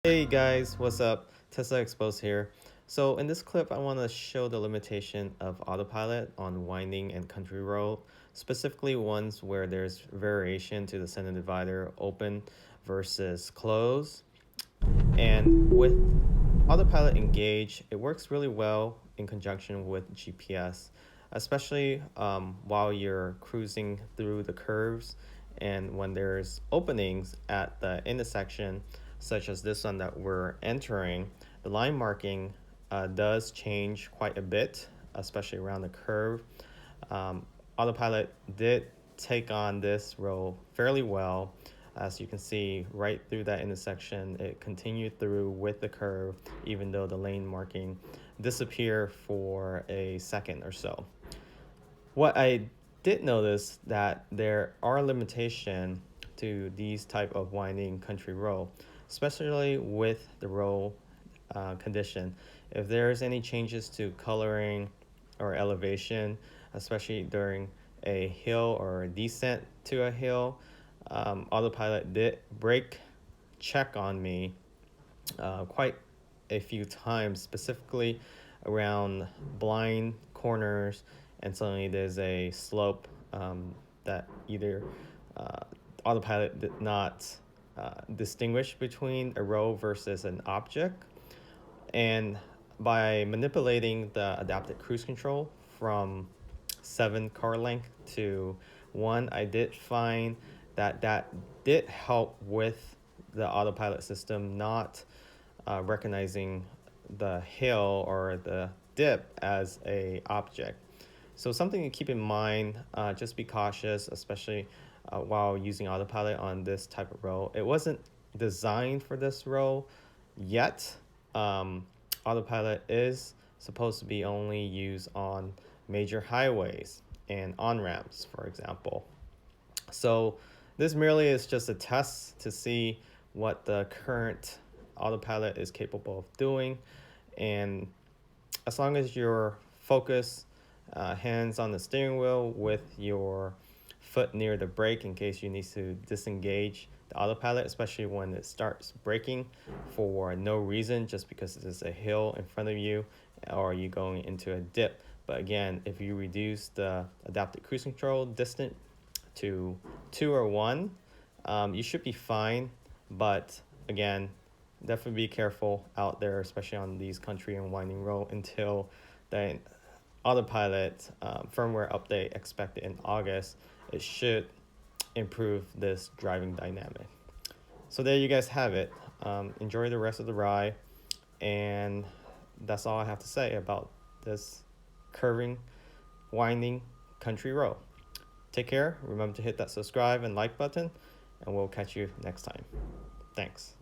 Hey guys, what's up? Tesla Exposed here. So in this clip, I want to show the limitation of autopilot on winding and country road, specifically ones where there's variation to the center divider, open versus close. And with autopilot engaged, it works really well in conjunction with GPS, especially while you're cruising through the curves and when there's openings at the intersection, such as this one that we're entering. The line marking does change quite a bit, especially around the curve. Autopilot did take on this role fairly well. As you can see, right through that intersection, it continued through with the curve, even though the lane marking disappeared for a second or so. What I did notice that there are limitations to these type of winding country road, especially with the road condition. If there's any changes to coloring or elevation, especially during a hill or a descent to a hill, Autopilot did brake check on me quite a few times, specifically around blind corners, and suddenly there's a slope that either uh, Autopilot did not distinguish between a row versus an object. And by manipulating the adaptive cruise control from 7 car length to 1, I did find that did help with the autopilot system not recognizing the hill or the dip as a object. So something to keep in mind, just be cautious, especially while using autopilot on this type of road. It wasn't designed for this road yet. Autopilot is supposed to be only used on major highways and on-ramps, for example. So this merely is just a test to see what the current autopilot is capable of doing. And as long as you're focused, hands on the steering wheel with your foot near the brake in case you need to disengage the autopilot, especially when it starts braking for no reason, just because there's a hill in front of you or you going into a dip. But again, if you reduce the adaptive cruise control distance to 2 or 1, you should be fine. But again, definitely be careful out there, especially on these country and winding road until the autopilot firmware update expected in August. It should improve this driving dynamic. So there you guys have it. Enjoy the rest of the ride, and that's all I have to say about this curving, winding country road. Take care. Remember to hit that subscribe and like button, and we'll catch you next time. Thanks.